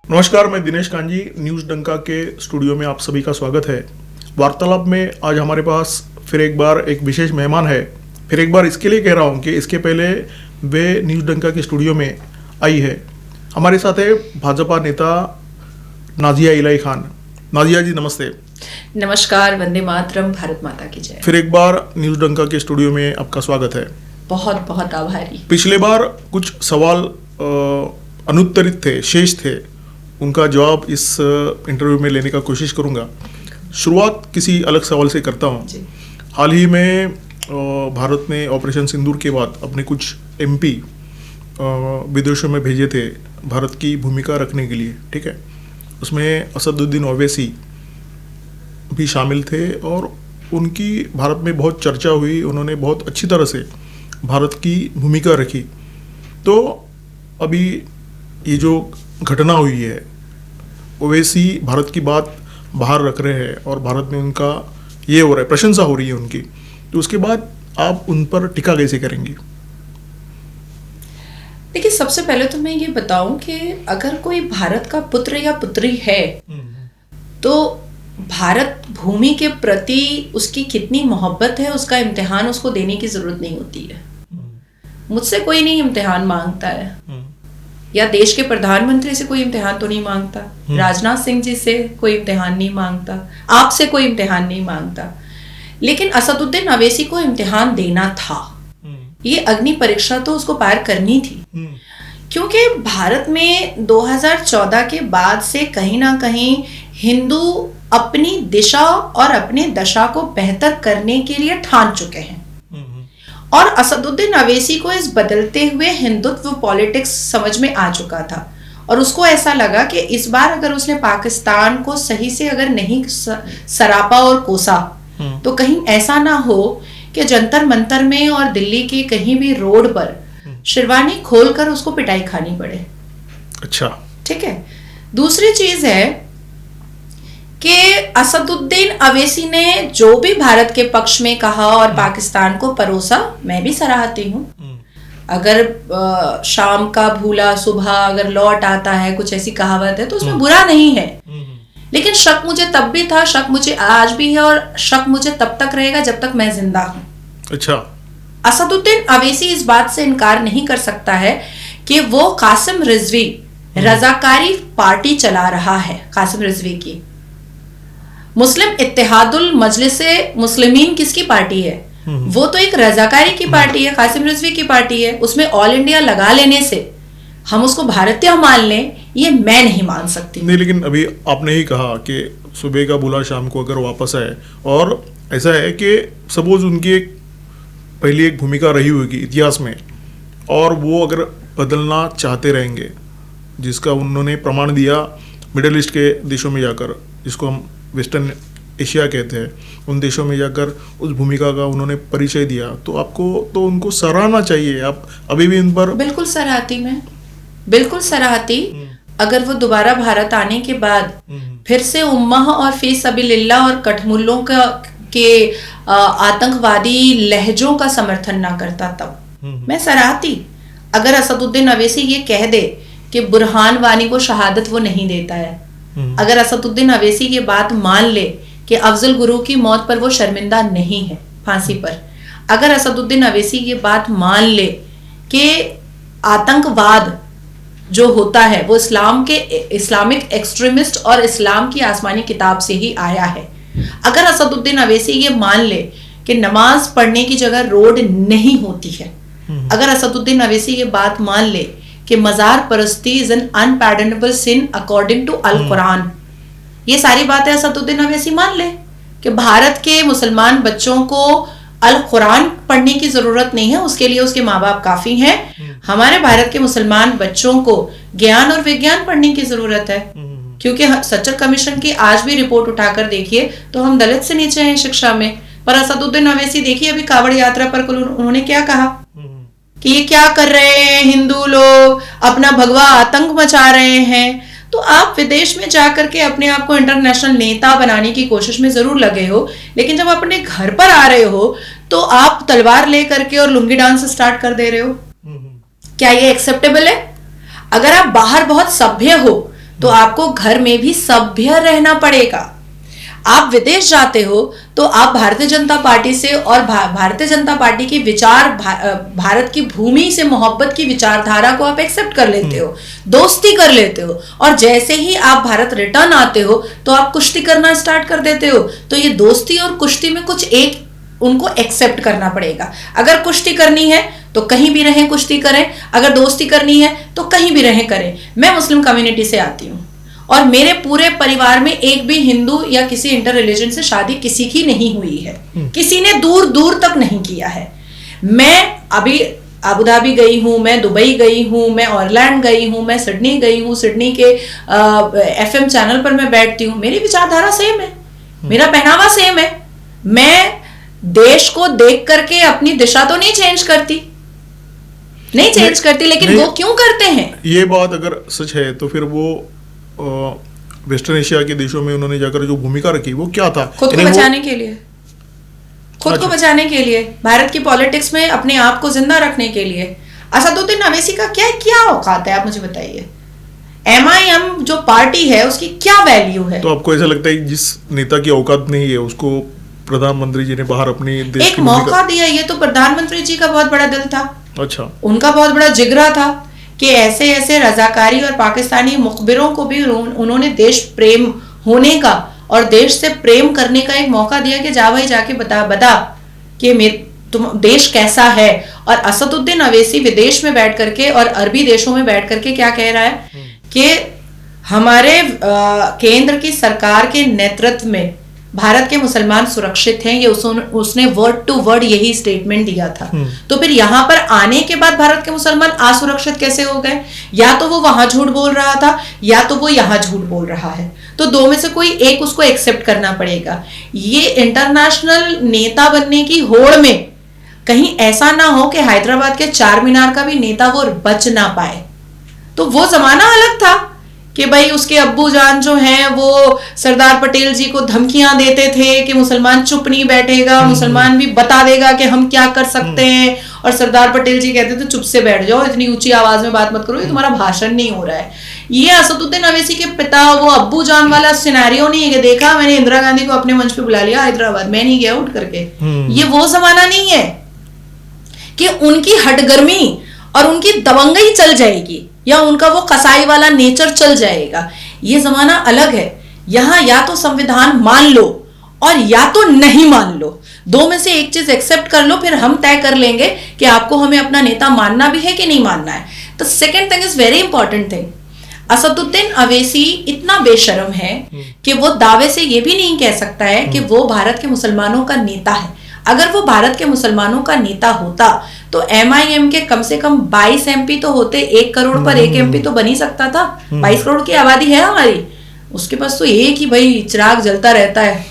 नमस्कार, मैं दिनेश कांजी। न्यूज़ डंका के स्टूडियो में आप सभी का स्वागत है। वार्तालाप में आज हमारे पास फिर एक बार एक विशेष मेहमान है। फिर एक बार इसके लिए कह रहा हूँ कि इसके पहले वे न्यूज़ डंका के स्टूडियो में आई है। हमारे साथ है भाजपा नेता नाजिया इलाही खान। नाजिया जी नमस्ते। नमस्कार, वंदे मातरम, भारत माता की जय। फिर एक बार न्यूज़ डंका के स्टूडियो में आपका स्वागत है। बहुत बहुत आभारी। पिछले बार कुछ सवाल अनुत्तरित थे, शेष थे, उनका जवाब इस इंटरव्यू में लेने का कोशिश करूंगा। शुरुआत किसी अलग सवाल से करता हूं। हाल ही में भारत ने ऑपरेशन सिंदूर के बाद अपने कुछ एमपी विदेशों में भेजे थे भारत की भूमिका रखने के लिए, ठीक है। उसमें असदुद्दीन ओवैसी भी शामिल थे और उनकी भारत में बहुत चर्चा हुई। उन्होंने बहुत अच्छी तरह से भारत की भूमिका रखी। तो अभी ये जो घटना हुई है, ओवैसी भारत की बात बाहर रख रहे हैं और भारत में उनका ये हो रहा है, प्रशंसा हो रही है उनकी, तो उसके बाद आप उन पर टीका कैसे करेंगी? देखिए, सबसे पहले तो मैं ये बताऊं कि अगर कोई भारत का पुत्र या पुत्री है तो भारत भूमि के प्रति उसकी कितनी मोहब्बत है, उसका इम्तिहान उसको देने की जरूरत नहीं होती है। मुझसे कोई नहीं इम्तिहान मांगता है, या देश के प्रधानमंत्री से कोई इम्तिहान तो नहीं मांगता, राजनाथ सिंह जी से कोई इम्तिहान नहीं मांगता, आपसे कोई इम्तिहान नहीं मांगता। लेकिन असदुद्दीन ओवैसी को इम्तिहान देना था। ये अग्नि परीक्षा तो उसको पार करनी थी, क्योंकि भारत में 2014 के बाद से कहीं ना कहीं हिंदू अपनी दिशा और अपने दशा को बेहतर करने के लिए ठान चुके हैं। और असदुद्दीन ओवैसी को इस बदलते हुए हिंदुत्व पॉलिटिक्स समझ में आ चुका था और उसको ऐसा लगा कि इस बार अगर उसने पाकिस्तान को सही से अगर नहीं सरापा और कोसा तो कहीं ऐसा ना हो कि जंतर मंतर में और दिल्ली के कहीं भी रोड पर शेरवानी खोलकर उसको पिटाई खानी पड़े। अच्छा, ठीक है। दूसरी चीज है कि असदुद्दीन ओवैसी ने जो भी भारत के पक्ष में कहा और पाकिस्तान को परोसा, मैं भी सराहती हूँ। अगर शाम का भूला सुबह अगर लौट आता है, कुछ ऐसी कहावत है, तो उसमें बुरा नहीं है। लेकिन शक मुझे तब भी था, शक मुझे आज भी है और शक मुझे तब तक रहेगा जब तक मैं जिंदा हूँ। अच्छा, असदुद्दीन ओवैसी इस बात से इनकार नहीं कर सकता है कि वो कासिम रिजवी रजाकारी पार्टी चला रहा है। कासिम रिजवी की मुस्लिम इत्तेहादुल मजलिसे मुस्लिमीन किसकी पार्टी है? वो तो एक रजाकारी की पार्टी है, कासिम रिजवी की पार्टी है। उसमें ऑल इंडिया लगा लेने से हम उसको भारतीय मान लें, ये मैं नहीं मान सकती। नहीं, लेकिन अभी आपने ही कहा कि सुबह का बुला शाम को अगर वापस आए, और ऐसा है कि सपोज उनकी एक पहली एक भूमिका रही होगी इतिहास में और वो अगर बदलना चाहते रहेंगे, जिसका उन्होंने प्रमाण दिया मिडिल ईस्ट के देशों में जाकर, जिसको हम वेस्टर्न एशिया कहते हैं, उन देशों में जाकर उस भूमिका का उन्होंने परिचय दिया, तो आपको तो उनको सराहना चाहिए। आप अभी भी इन पर बिल्कुल सराहती, मैं बिल्कुल सराहती। अगर वो दोबारा भारत आने के बाद फिर से उम्मह और फी सबीलिल्लाह और कठमुल्लों के आतंकवादी लहजों का समर्थन ना करता, तब मैं सराहती। अगर असदुद्दीन ओवैसी ये कह दे कि बुरहान वानी को शहादत वो नहीं देता है, अगर असदुद्दीन ओवैसी ये बात मान ले कि अफजल गुरु की मौत पर वो शर्मिंदा नहीं है फांसी पर, अगर असदुद्दीन ओवैसी ये बात मान ले कि आतंकवाद जो होता है वो इस्लामिक एक्सट्रीमिस्ट और इस्लाम की आसमानी किताब से ही आया है, अगर असदुद्दीन ओवैसी ये मान ले कि नमाज पढ़ने की जगह रोड नहीं होती है, अगर असदुद्दीन ओवैसी ये बात मान ले कि मजार परस्ती is an unpardonable sin according to al Quran, ये सारी बातें असदुद्दीन ओवैसी मान ले कि भारत के मुसलमान बच्चों को अल कुरान पढ़ने की जरूरत नहीं है, उसके लिए उसके माँ बाप काफी हैं। हमारे भारत के मुसलमान बच्चों को ज्ञान और विज्ञान पढ़ने की जरूरत है, क्योंकि सच्चर कमीशन की आज भी रिपोर्ट उठाकर देखिए तो हम दलित से नीचे हैं शिक्षा में। पर असदुद्दीन ओवैसी देखिए अभी कावड़ यात्रा पर उन्होंने क्या कहा कि ये क्या कर रहे हैं हिंदू लोग, अपना भगवा आतंक मचा रहे हैं। तो आप विदेश में जाकर के अपने आप को इंटरनेशनल नेता बनाने की कोशिश में जरूर लगे हो, लेकिन जब अपने घर पर आ रहे हो तो आप तलवार लेकर के और लुंगी डांस स्टार्ट कर दे रहे हो। क्या ये एक्सेप्टेबल है? अगर आप बाहर बहुत सभ्य हो तो आपको घर में भी सभ्य रहना पड़ेगा। आप विदेश जाते हो तो आप भारतीय जनता पार्टी से और भारतीय जनता पार्टी की विचार भारत की भूमि से मोहब्बत की विचारधारा को आप एक्सेप्ट कर लेते हो, दोस्ती कर लेते हो, और जैसे ही आप भारत रिटर्न आते हो तो आप कुश्ती करना स्टार्ट कर देते हो। तो ये दोस्ती और कुश्ती में कुछ एक उनको एक्सेप्ट करना पड़ेगा। अगर कुश्ती करनी है तो कहीं भी रहें कुश्ती करें, अगर दोस्ती करनी है तो कहीं भी रहें करें। मैं मुस्लिम कम्युनिटी से आती हूँ और मेरे पूरे परिवार में एक भी हिंदू या किसी इंटर रिलीजन से शादी किसी की नहीं हुई है, किसी ने दूर दूर तक नहीं किया है। मैं अभी अबू धाबी गई हूँ, मैं दुबई गई हूँ, मैं ऑरलैंड गई हूँ, मैं सिडनी गई हूँ, सिडनी के FM चैनल पर मैं बैठती हूँ, मेरी विचारधारा सेम है, मेरा पहनावा सेम है। मैं देश को देख करके अपनी दिशा तो नहीं चेंज करती, लेकिन वो क्यों करते हैं? ये बात अगर सच है तो फिर वो वेस्टर्न एशिया के देशों में उन्होंने जाकर जो भूमिका रखी वो क्या था? खुद को बचाने के लिए, खुद को बचाने के लिए, भारत की पॉलिटिक्स में अपने आप को जिंदा रखने के लिए। असदुद्दीन अवैसी का क्या औकात है, आप मुझे बताइए। MIM जो पार्टी है उसकी क्या वैल्यू है? तो आपको ऐसा लगता है जिस नेता की औकात नहीं है उसको प्रधानमंत्री जी ने बाहर अपने देश एक मौका दिया? ये तो प्रधानमंत्री जी का बहुत बड़ा दिल था, अच्छा, उनका बहुत बड़ा जिगरा था कि ऐसे ऐसे रजाकारी और पाकिस्तानी मुखबिरों को भी उन्होंने देश प्रेम होने का और देश से प्रेम करने का एक मौका दिया कि जा भाई जाके बता कि तुम देश कैसा है। और असदुद्दीन अवैसी विदेश में बैठ करके और अरबी देशों में बैठ करके क्या कह रहा है कि हमारे केंद्र की सरकार के नेतृत्व में भारत के मुसलमान सुरक्षित हैं। ये उसने वर्ड टू वर्ड यही स्टेटमेंट दिया था। तो फिर यहाँ पर आने के बाद भारत के मुसलमान असुरक्षित कैसे हो गए? या तो वो वहां झूठ बोल रहा था या तो वो यहाँ झूठ बोल रहा है, तो दो में से कोई एक उसको एक्सेप्ट करना पड़ेगा। ये इंटरनेशनल नेता बनने की होड़ में कहीं ऐसा ना हो कि हैदराबाद के चार मीनार का भी नेता वो बच ना पाए। तो वो जमाना अलग था कि भाई उसके अब्बू जान जो हैं वो सरदार पटेल जी को धमकियां देते थे कि मुसलमान चुप नहीं बैठेगा, मुसलमान भी बता देगा कि हम क्या कर सकते हैं, और सरदार पटेल जी कहते थे चुप से बैठ जाओ, इतनी ऊंची आवाज में बात मत करो, ये तुम्हारा भाषण नहीं हो रहा है। ये असदुद्दीन अवैसी के पिता वो अब्बू जान वाला सिनेरियो नहीं है कि देखा मैंने इंदिरा गांधी को अपने मंच पे बुला लिया हैदराबाद, मैं नहीं गया उठ करके। ये वो जमाना नहीं है कि उनकी हटगर्मी और उनकी दबंगई चल जाएगी या उनका वो कसाई वाला नेचर चल जाएगा। ये जमाना अलग है। यहाँ या तो संविधान मान लो और या तो नहीं मान लो, दो में से एक चीज एक्सेप्ट कर लो, फिर हम तय कर लेंगे कि आपको हमें अपना नेता मानना भी है कि नहीं मानना है। तो second thing is very important thing, Asaduddin Owaisi इतना बेशर्म है कि वो दावे से ये भी नहीं कह सकता है कि वो भारत के मुसलमानों का नेता है। अगर वो भारत के मुसलमानों का नेता होता तो MIM के कम से कम 22 MP तो होते, 1 करोड़ पर 1 MP तो बन ही सकता था। 22 करोड़ की आबादी है हमारी, उसके पास तो एक ही भाई चिराग जलता रहता है।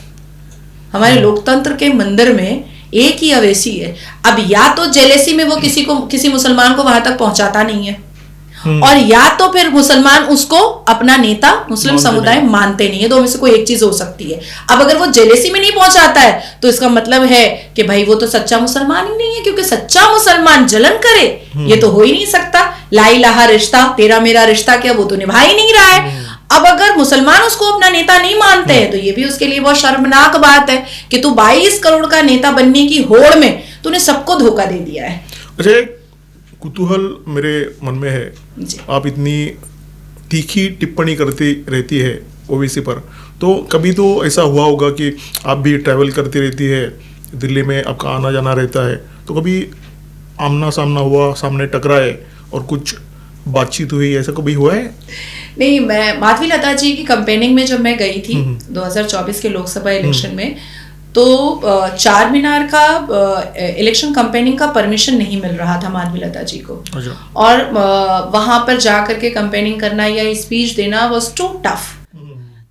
हमारे लोकतंत्र के मंदिर में एक ही अवैसी है। अब या तो जेलेसी में वो किसी मुसलमान को वहां तक पहुंचाता नहीं है, और या तो फिर मुसलमान उसको अपना नेता मुस्लिम समुदाय मानते नहीं है। दो में से कोई एक चीज हो सकती है। अब अगर वो जेलेसी में नहीं पहुंचाता है तो इसका मतलब है कि भाई वो तो सच्चा मुसलमान ही नहीं है, क्योंकि सच्चा मुसलमान जलन करे ये तो हो ही नहीं सकता। ला इलाहा रिश्ता, तेरा मेरा रिश्ता क्या वो तो निभा ही नहीं रहा है। अब अगर मुसलमान उसको अपना नेता नहीं मानते हैं तो ये भी उसके लिए बहुत शर्मनाक बात है कि तू 22 करोड़ का नेता बनने की होड़ में तूने सबको धोखा दे दिया है। अच्छा, कुतूहल मेरे मन में है, आप इतनी तीखी टिप्पणी करती रहती है ओवैसी पर, तो कभी तो ऐसा हुआ होगा कि आप भी ट्रैवल करती रहती है, दिल्ली में आपका आना जाना रहता है, तो कभी आमना सामना हुआ, सामने टकराए और कुछ बातचीत हुई, ऐसा कभी हुआ है? नहीं, मैं माधवी लता जी की कैंपेनिंग में जब मैं गई थी 2024 के लोकसभा इलेक्शन में, तो चार मीनार का इलेक्शन कैंपेनिंग का परमिशन नहीं मिल रहा था माधवी लता जी को। और वहां पर जा करके कैंपेनिंग करना या स्पीच देना वाज टू टफ।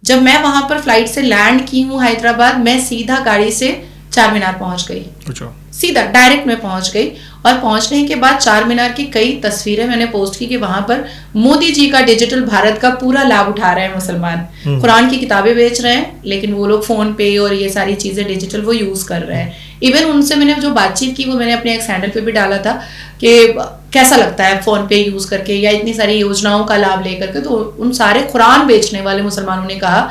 जब मैं वहां पर फ्लाइट से लैंड की हूँ हैदराबाद, मैं सीधा गाड़ी से चार मीनार पहुंच गई। सीधा डायरेक्ट में पहुंच गई, और पहुंचने के बाद चार मीनार की कई तस्वीरें मैंने पोस्ट की कि वहां पर मोदी जी का डिजिटल भारत का पूरा लाभ उठा रहे हैं मुसलमान। कुरान की किताबें बेच रहे हैं, लेकिन वो लोग फोन पे और ये सारी चीजें डिजिटल वो यूज कर रहे हैं। इवन उनसे मैंने जो बातचीत की वो मैंने अपने एक हैंडल पे भी डाला था कि कैसा लगता है फोन पे यूज करके या इतनी सारी योजनाओं का लाभ लेकर के। तो उन सारे कुरान बेचने वाले मुसलमानों ने कहा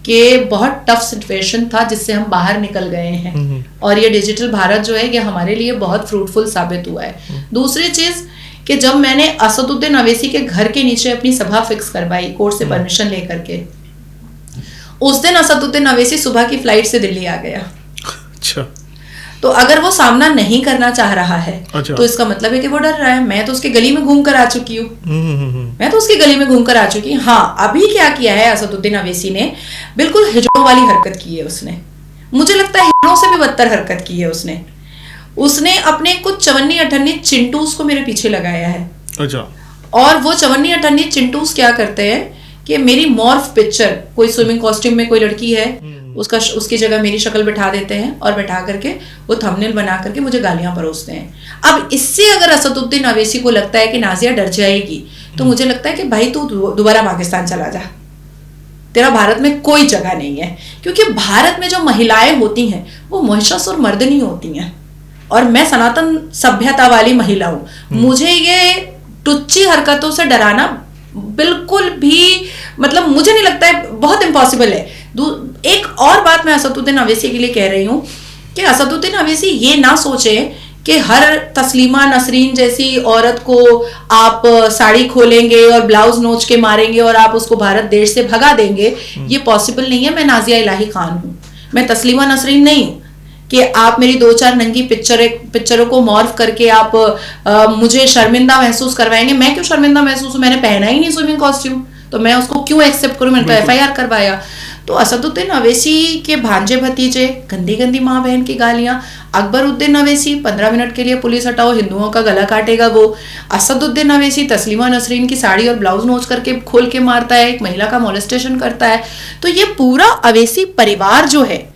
कि बहुत टफ सिचुएशन था जिससे हम बाहर निकल गए हैं, और ये डिजिटल भारत जो है ये हमारे लिए बहुत फ्रूटफुल साबित हुआ है। दूसरी चीज कि जब मैंने असदुद्दीन अवैसी के घर के नीचे अपनी सभा फिक्स करवाई कोर्ट से परमिशन लेकर के, उस दिन असदुद्दीन अवैसी सुबह की फ्लाइट से दिल्ली आ गया। अच्छा। तो अगर वो सामना नहीं करना चाह रहा है अच्छा। तो इसका मतलब है कि वो डर रहा है। मैं तो उसके गली में घूम कर आ चुकी हूँ, मैं तो उसकी गली में घूम कर आ चुकी हूँ। हाँ, अभी क्या किया है असदुद्दीन अवैसी ने, बिल्कुल हिजड़ों वाली हरकत की है उसने। मुझे लगता है हिजड़ों से भी बदतर हरकत की है उसने अपने कुछ चवन्नी अठन्नी चिंटूस को मेरे पीछे लगाया है। अच्छा। और वो चवन्नी अठन्नी चिंटूस क्या करते हैं कि मेरी मॉर्फ पिक्चर, कोई स्विमिंग कॉस्ट्यूम में कोई लड़की है, उसकी जगह मेरी शक्ल बिठा देते हैं और बिठा करके वो थंबनेल बना करके मुझे गालियां परोसते हैं। अब इससे अगर असदुद्दीन अवैसी को लगता है कि नाजिया डर जाएगी, तो मुझे लगता है कि भाई तू दोबारा पाकिस्तान चला जा, तेरा भारत में कोई जगह नहीं है। क्योंकि भारत में जो महिलाएं होती हैं वो महिषासुर मर्दनी होती हैं, और मैं सनातन सभ्यता वाली महिला हूं। मुझे ये टुच्ची हरकतों से डराना बिल्कुल भी, मतलब मुझे नहीं लगता है, बहुत इम्पॉसिबल है। एक और बात मैं असदुद्दीन अवैसी के लिए कह रही हूँ कि असदुद्दीन अवैसी ये ना सोचे कि हर तस्लीमा नसरीन जैसी औरत को आप साड़ी खोलेंगे और ब्लाउज नोच के मारेंगे और आप उसको भारत देश से भगा देंगे। ये पॉसिबल नहीं है। मैं नाजिया इलाही खान हूँ, मैं तस्लीमा नसरीन नहीं हूँ कि आप मेरी 2-4 नंगी पिक्चरों को मॉर्फ करके आप मुझे शर्मिंदा महसूस करवाएंगे। मैं क्यों शर्मिंदा महसूस हूँ? मैंने पहना ही नहीं स्विमिंग कॉस्ट्यूम, तो मैं उसको क्यों एक्सेप्ट करूं? मैंने तो FIR करवाया। तो असदुद्दीन अवैसी के भांजे भतीजे, गंदी गंदी माँ बहन की गालियां। अकबरुद्दीन अवैसी 15 मिनट के लिए पुलिस हटाओ, हिंदुओं का गला काटेगा वो। असदुद्दीन अवैसी तस्लीमा नसरीन की साड़ी और ब्लाउज नोच करके खोल के मारता है, एक महिला का मोलेस्टेशन करता है। तो ये पूरा अवैसी परिवार जो है,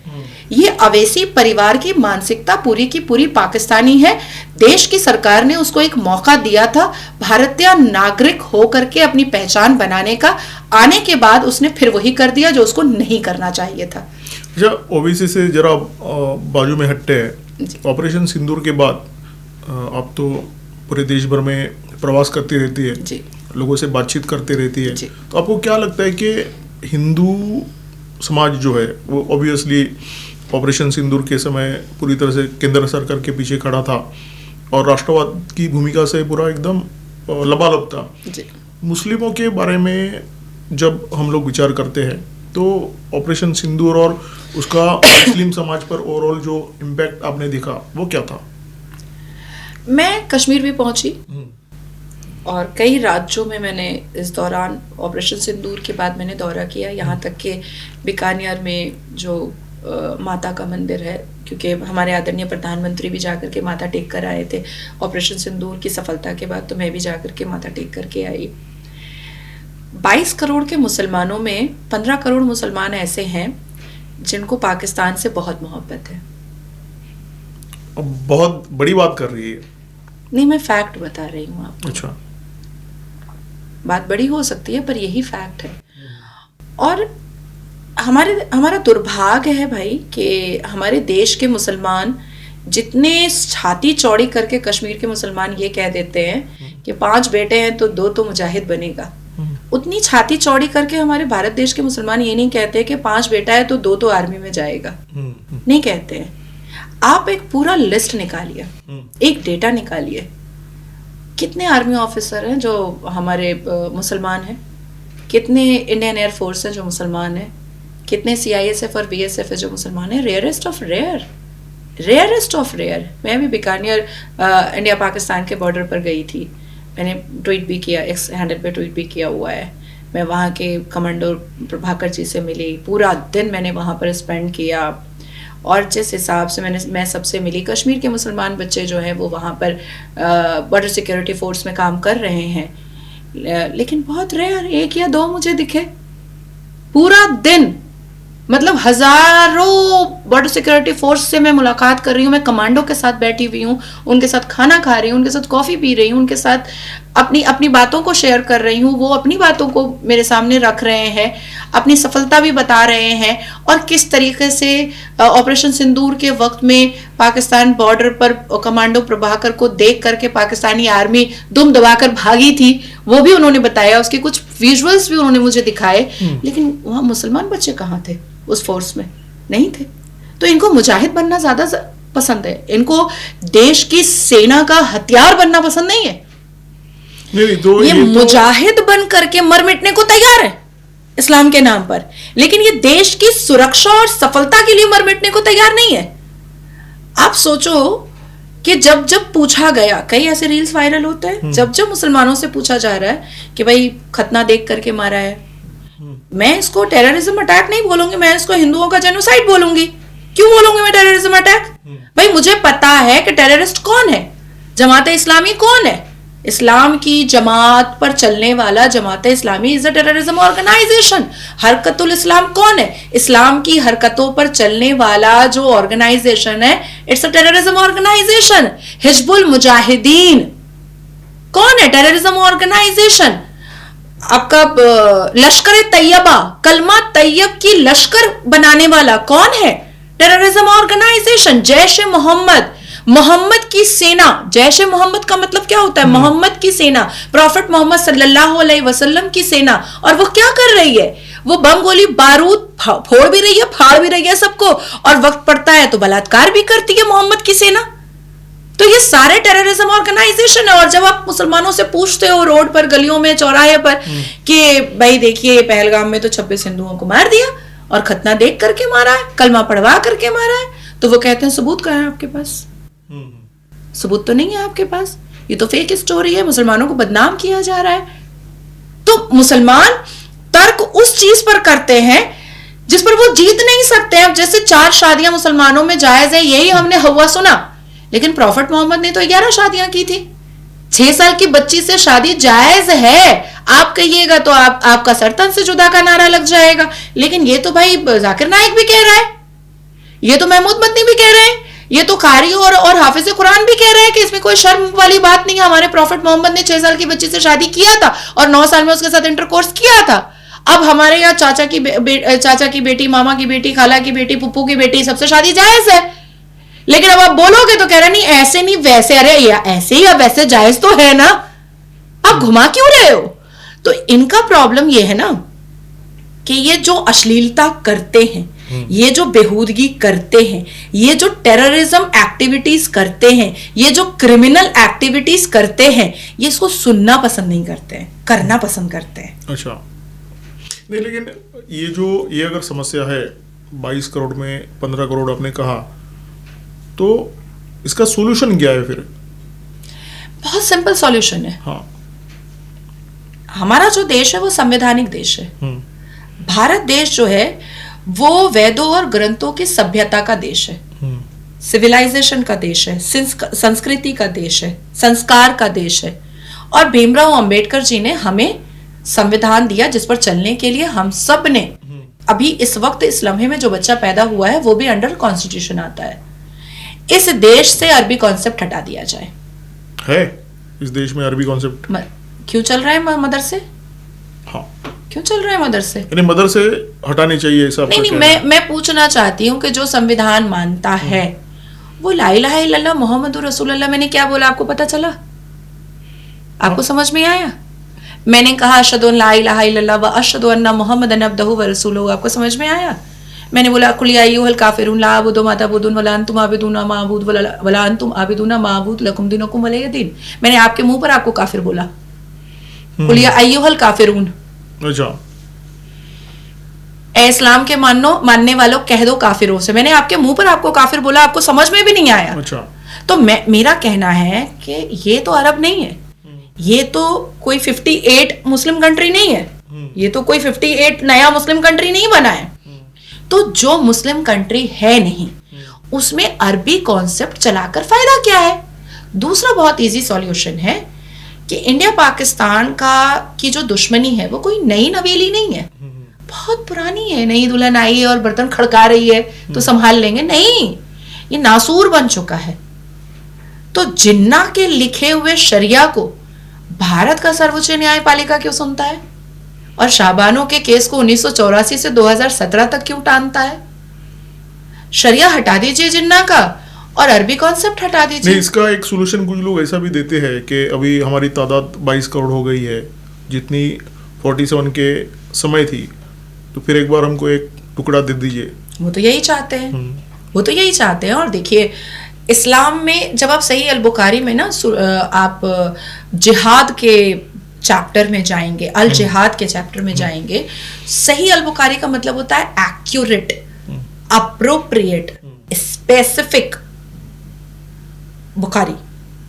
ये अवैसी परिवार की मानसिकता पूरी की पूरी पाकिस्तानी है। देश की सरकार ने उसको एक मौका दिया था भारतीय नागरिक होकर के अपनी पहचान बनाने का, आने के बाद उसने फिर वही कर दिया जो उसको नहीं करना चाहिए था। अच्छा, ओबीसी से जरा बाजू में हटते हैं। ऑपरेशन सिंदूर के बाद आप तो पूरे देश भर में प्रवास करती रहती है जी, लोगों से बातचीत करती रहती है, तो आपको क्या लगता है कि हिंदू समाज जो है वो ऑब्वियसली ऑपरेशन सिंदूर के समय पूरी तरह से केंद्र सरकार के पीछे खड़ा था और राष्ट्रवाद की भूमिका से पूरा एकदम लबालब था जी। मुस्लिमों के बारे में जब हम लोग विचार करते हैं तो ऑपरेशन सिंदूर और उसका मुस्लिम समाज पर ओवरऑल जो इम्पैक्ट आपने देखा वो क्या था? मैं कश्मीर भी पहुंची और कई राज्यों में मैंने इस दौरान ऑपरेशन सिंदूर के बाद मैंने दौरा किया। यहाँ तक कि बीकानेर में जो माता का मंदिर है, क्योंकि हमारे आदरणीय प्रधानमंत्री भी जाकर के माथा टेक कर आए थे ऑपरेशन सिंदूर की सफलता के बाद, तो मैं भी जाकर के माथा टेक करके आई। 22 करोड़ के मुसलमानों में 15 करोड़ मुसलमान ऐसे हैं जिनको पाकिस्तान से बहुत मोहब्बत है। बहुत बड़ी बात कर रही है। नहीं, मैं फैक्ट बता रही हूँ आपको। अच्छा, बात बड़ी हो सकती है पर यही फैक्ट है। और हमारा दुर्भाग्य है भाई कि हमारे देश के मुसलमान जितने छाती चौड़ी करके कश्मीर के मुसलमान ये कह देते हैं कि 5 बेटे हैं तो 2 तो मुजाहिद बनेगा, उतनी छाती चौड़ी करके हमारे भारत देश के मुसलमान ये नहीं कहते कि 5 बेटा है तो 2 तो आर्मी में जाएगा, नहीं कहते हैं। आप एक पूरा लिस्ट निकालिए, एक डेटा निकालिए, कितने आर्मी ऑफिसर हैं जो हमारे मुसलमान हैं, कितने इंडियन एयरफोर्स हैं जो मुसलमान हैं, कितने CISF और BSF है जो मुसलमान हैं। Rarest of rare. मैं भी बीकानेर इंडिया पाकिस्तान के बॉर्डर पर गई थी, मैंने ट्वीट भी किया, एक्स हैंडल पे ट्वीट भी किया हुआ है। मैं वहाँ के कमांडो प्रभाकर जी से मिली, पूरा दिन मैंने वहाँ पर स्पेंड किया और जिस हिसाब से मैं सबसे मिली। कश्मीर के मुसलमान बच्चे जो हैं वो वहाँ पर बॉर्डर सिक्योरिटी फोर्स में काम कर रहे हैं, लेकिन बहुत रेयर 1 या 2 मुझे दिखे पूरा दिन। मतलब हजारों बॉर्डर सिक्योरिटी फोर्स से मैं मुलाकात कर रही हूँ, मैं कमांडो के साथ बैठी हुई हूँ, उनके साथ खाना खा रही हूँ, उनके साथ कॉफी पी रही हूँ, उनके साथ अपनी अपनी बातों को शेयर कर रही हूँ, वो अपनी बातों को मेरे सामने रख रहे हैं, अपनी सफलता भी बता रहे हैं, और किस तरीके से ऑपरेशन सिंदूर के वक्त में पाकिस्तान बॉर्डर पर कमांडो प्रभाकर को देख करके पाकिस्तानी आर्मी दुम दबाकर भागी थी, वो भी उन्होंने बताया, उसके कुछ विजुअल्स भी उन्होंने मुझे दिखाए। लेकिन वहाँ मुसलमान बच्चे कहाँ थे उस फोर्स में? नहीं थे। तो इनको मुजाहिद बनना ज्यादा पसंद है, इनको देश की सेना का हथियार बनना पसंद नहीं है। नहीं, तो ये मुजाहिद बन करके मर मिटने को तैयार है इस्लाम के नाम पर, लेकिन ये देश की सुरक्षा और सफलता के लिए मर मिटने को तैयार नहीं है। आप सोचो कि जब जब पूछा गया, कई ऐसे रील्स वायरल होते हैं, जब जब मुसलमानों से पूछा जा रहा है कि भाई खतना देख करके मारा है, मैं इसको टेररिज्म अटैक नहीं बोलूंगी, मैं इसको हिंदुओं का जेनोसाइड बोलूंगी। क्यों बोलूंगी मैं टेररिज्म अटैक? भाई मुझे पता है कि टेररिस्ट कौन है, जमात इस्लामी कौन है। इस्लाम की जमात पर चलने वाला Jamaat Islami is a terrorism organisation. हरकतुल इस्लाम कौन है? इस्लाम की हरकतों पर चलने वाला जो ऑर्गेनाइजेशन है, it's a terrorism organisation. Hizbul Mujahideen कौन है? Terrorism organisation. आपका लश्कर तैयबा, कलमा तैयब की लश्कर बनाने वाला कौन है? Terrorism organisation. जैश ए मोहम्मद, मोहम्मद की सेना। जैश ए मोहम्मद का मतलब क्या होता है? मोहम्मद की सेना, प्रॉफिट मोहम्मद सल्लल्लाहु अलैहि वसल्लम की सेना। और वो क्या कर रही है? वो बम गोली बारूद फोड़ भी रही है, फाड़ भी रही है सबको, और वक्त पड़ता है तो बलात्कार भी करती है मोहम्मद की सेना। तो ये सारे टेररिज्म ऑर्गेनाइजेशन है। और जब आप मुसलमानों से पूछते हो रोड पर, गलियों में, चौराहे पर कि भाई देखिए पहलगाम में तो 26 हिंदुओं को मार दिया और खतना देख करके मारा है, कलमा पढ़वा करके मारा है, तो वो कहते हैं सबूत कहाँ है आपके पास? सबूत तो नहीं है आपके पास, ये तो फेक स्टोरी है, मुसलमानों को बदनाम किया जा रहा है। तो मुसलमान तर्क उस चीज पर करते हैं जिस पर वो जीत नहीं सकते हैं। अब जैसे 4 शादियां मुसलमानों में जायज है, यही हमने हुआ सुना, लेकिन प्रॉफिट मोहम्मद ने तो 11 शादियां की थी। 6 साल की बच्ची से शादी जायज है, आप कहिएगा तो आपका सरतन से जुदा का नारा लग जाएगा। लेकिन ये तो भाई जाकिर नाइक भी कह रहा है, ये तो महमूद मदनी भी कह रहे हैं, ये तो कारी और हाफिज कुरान भी कह रहे हैं कि इसमें कोई शर्म वाली बात नहीं है। हमारे प्रॉफिट मोहम्मद ने 6 साल की बच्ची से शादी किया था और 9 साल में उसके साथ इंटरकोर्स किया था। अब हमारे यहाँ चाचा की बेटी, मामा की बेटी, खाला की बेटी, पुप्पू की बेटी, सबसे शादी जायज है। लेकिन अब आप बोलोगे तो कह रहे नहीं ऐसे नहीं वैसे, अरे या ऐसे या वैसे जायज तो है ना, आप घुमा क्यों रहे हो? तो इनका प्रॉब्लम ये है ना कि ये जो अश्लीलता करते हैं, ये जो बेहूदगी करते हैं, ये जो टेररिज्म एक्टिविटीज करते हैं, ये जो क्रिमिनल एक्टिविटीज करते हैं, ये इसको सुनना पसंद नहीं करते हैं, करना पसंद करते हैं। अच्छा नहीं, लेकिन ये अगर समस्या है 22 करोड़ में 15 करोड़ आपने कहा, तो इसका सॉल्यूशन क्या है फिर? बहुत सिंपल सॉल्यूशन है। हाँ, हमारा जो देश है वो संवैधानिक देश है। भारत देश जो है वो वेदों और ग्रंथों की सभ्यता का देश है, सिविलाइजेशन का देश है, संस्कृति का देश है, संस्कार का देश है। और भीमराव अंबेडकर जी ने हमें संविधान दिया जिस पर चलने के लिए हम सब ने, अभी इस वक्त इस लम्हे में जो बच्चा पैदा हुआ है वो भी अंडर कॉन्स्टिट्यूशन आता है। इस देश से अरबी कॉन्सेप्ट हटा दिया जाए। है इस देश में अरबी कॉन्सेप्ट क्यों चल रहा है मदरसे? हाँ, क्यों चल रहा है मदरसे? यानी मदरसे हटाने चाहिए ऐसा? नहीं, मैं पूछना चाहती हूँ कि जो संविधान मानता है वो ला इलाहा इल्लल्लाह मुहम्मदुर रसूलुल्लाह, मैंने क्या बोला आपको पता चला? आपको समझ में आया? मैंने कहा अशहदु अन ला इलाहा इल्लल्लाह व अशहदु अन्ना मुहम्मदन अब्दुहु व रसूलुहु, आपको समझ में आया? मैंने बोला कुल या अय्युहल काफिरून ला अअबुदु मा तअबुदून वला अंतुम आबिदूना मा अअबुदु वला अंतुम आबिदूना मा अअबुदु लकुम दीनुकुम वलिय दीन। मैंने आपके मुंह पर आपको काफिर बोला, कुल या अय्युहल काफिरून। अच्छा, ए इस्लाम के मानने वालों कह दो काफिरों से। मैंने आपके मुंह पर आपको काफिर बोला, आपको समझ में भी नहीं आया। अच्छा, तो मेरा कहना है कि ये तो अरब नहीं है, ये तो कोई 58 मुस्लिम कंट्री नहीं है, ये तो कोई 58 नया मुस्लिम कंट्री नहीं बना है। तो जो मुस्लिम कंट्री है नहीं उसमें अरबी कॉन्सेप्ट चलाकर फायदा क्या है? दूसरा बहुत इजी सॉल्यूशन है कि इंडिया पाकिस्तान की जो दुश्मनी है वो कोई नई नवेली नहीं है। बहुत पुरानी है, नई दुल्हन आई है और बर्तन खड़का रही है तो संभाल लेंगे, नहीं, ये नासूर बन चुका है। तो जिन्ना के लिखे हुए शरिया को भारत का सर्वोच्च न्यायपालिका क्यों सुनता है, और शाहबानो के केस को 1984 से 2017 तक क्यों टानता है? शरिया हटा दीजिए जिन्ना का और अरबी कॉन्सेप्ट हटा दीजिए। नहीं, इसका एक सोल्यूशन कुछ लोग ऐसा भी देते हैं कि अभी हमारी तादाद 22 करोड़ हो गई है, जितनी 47 के समय थी, तो फिर एक बार हमको एक टुकड़ा दे दीजिए। वो तो यही चाहते हैं, वो तो यही चाहते हैं। और देखिए इस्लाम में जब आप सही अल बुखारी में ना आप जिहाद के चैप्टर में जाएंगे, अल जिहाद के चैप्टर में जाएंगे, सही अल बुखारी का मतलब होता है एक्यूरेट, अप्रोप्रिएट, स्पेसिफिक बुखारी,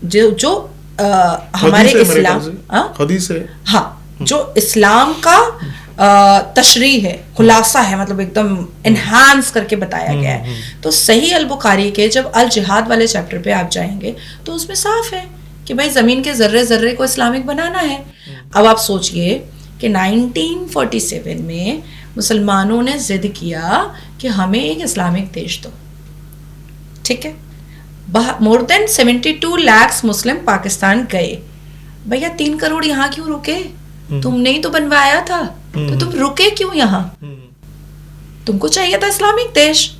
जो हमारे इस्लाम हदीस है, हाँ, जो इस्लाम का तशरीह है, खुलासा है, मतलब एकदम एनहांस करके बताया गया है। तो सही अल बुखारी के जब अल जिहाद वाले चैप्टर पे आप जाएंगे तो उसमें साफ है कि भाई जमीन के जर्रे जर्रे को इस्लामिक बनाना है। अब आप सोचिए कि 1947 में मुसलमानों ने जिद किया कि हमें एक इस्लामिक देश दो, ठीक है, मोर देन 72 लाख मुस्लिम पाकिस्तान गए। भैया 3 करोड़ यहाँ क्यों रुके? तुमने ही तो बनवाया था, तो तुम रुके क्यों यहाँ? तुमको चाहिए था इस्लामिक देश।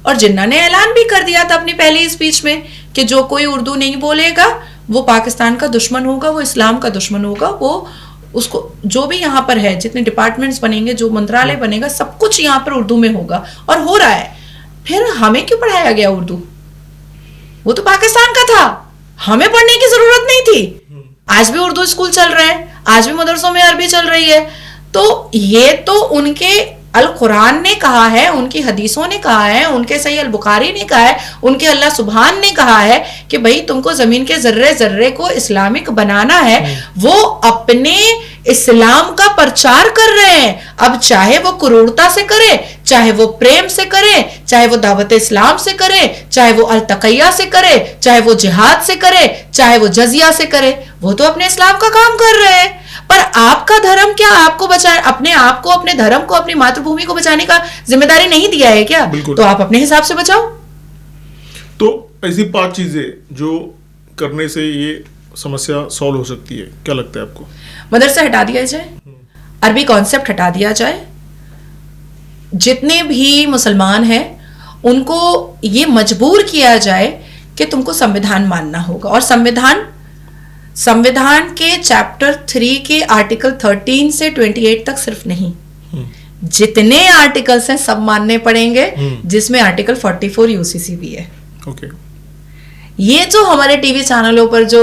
और जिन्ना ने ऐलान भी कर दिया था अपनी पहली स्पीच में कि जो कोई उर्दू नहीं बोलेगा वो पाकिस्तान का दुश्मन होगा, वो इस्लाम का दुश्मन होगा, वो उसको जो भी यहाँ पर है, जितने डिपार्टमेंट्स बनेंगे, जो मंत्रालय बनेगा, सब कुछ यहाँ पर उर्दू में होगा। और हो रहा है। फिर हमें क्यों पढ़ाया गया उर्दू? वो तो पाकिस्तान का था, हमें पढ़ने की जरूरत नहीं थी। आज भी उर्दू स्कूल चल रहे हैं, आज भी मदरसों में अरबी चल रही है। तो ये तो उनके अल कुरान ने कहा है, उनकी हदीसों ने कहा है, उनके सही अल बुखारी ने कहा है, उनके अल्लाह सुभान ने कहा है कि भाई तुमको जमीन के जर्रे जर्रे को इस्लामिक बनाना है। वो अपने इस्लाम का प्रचार कर रहे हैं। अब चाहे वो क्रूरता से करे, चाहे वो प्रेम से करे, चाहे वो दावत इस्लाम से करे, चाहे वो अल तकैया से करे, चाहे वो जिहाद से करे, चाहे वो जजिया से करे, वो तो अपने इस्लाम का काम कर रहे हैं। पर आपका धर्म क्या आपको बचाए, अपने आप को, अपने धर्म को, अपनी मातृभूमि को बचाने का जिम्मेदारी नहीं दिया है क्या? तो आप अपने हिसाब से बचाओ। तो ऐसी 5 चीजें जो करने से ये समस्या सॉल्व हो सकती है, क्या लगता है आपको? मदरसा हटा दिया जाए, अरबी कॉन्सेप्ट हटा दिया जाए, जितने भी मुसलमान हैं उनको ये मजबूर किया जाए कि तुमको संविधान मानना होगा। और संविधान के चैप्टर 3 के आर्टिकल 13 से 28 तक सिर्फ नहीं, जितने आर्टिकल्स हैं सब मानने पड़ेंगे, जिसमें आर्टिकल 44 यूसीसी भी है। ओके। ये जो हमारे टीवी चैनलों पर जो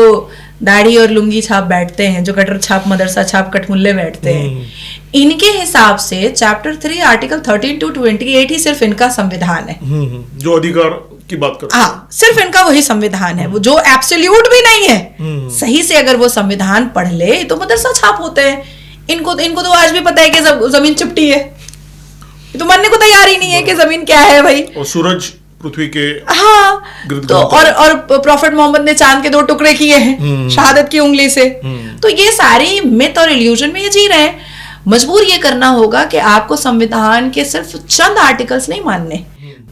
दाढ़ी और लुंगी छाप बैठते हैं, जो कटर छाप, मदरसा छाप, कठमुल्ले बैठते हैं, इनके हिसाब से चैप्टर 3 आर्टिकल 13 to 28 ही सिर्फ इनका संविधान है। जो अधिकार की बात करते हैं, हाँ, सिर्फ इनका वही संविधान है, वो जो एब्सोल्यूट भी नहीं है। सही से अगर वो संविधान पढ़ ले तो मदरसा छाप होते हैं। इनको तो आज भी पता है कि जमीन चिपटी है, तो मानने को तैयार ही नहीं है कि जमीन क्या है भाई। और सूरज पृथ्वी के, हाँ, तो और प्रॉफिट मोहम्मद ने चांद के 2 टुकड़े किए हैं शहादत की उंगली से। तो ये सारी मिथ और इल्यूजन में ये जी रहे हैं। मजबूर ये करना होगा कि आपको संविधान के सिर्फ चंद आर्टिकल्स नहीं मानने,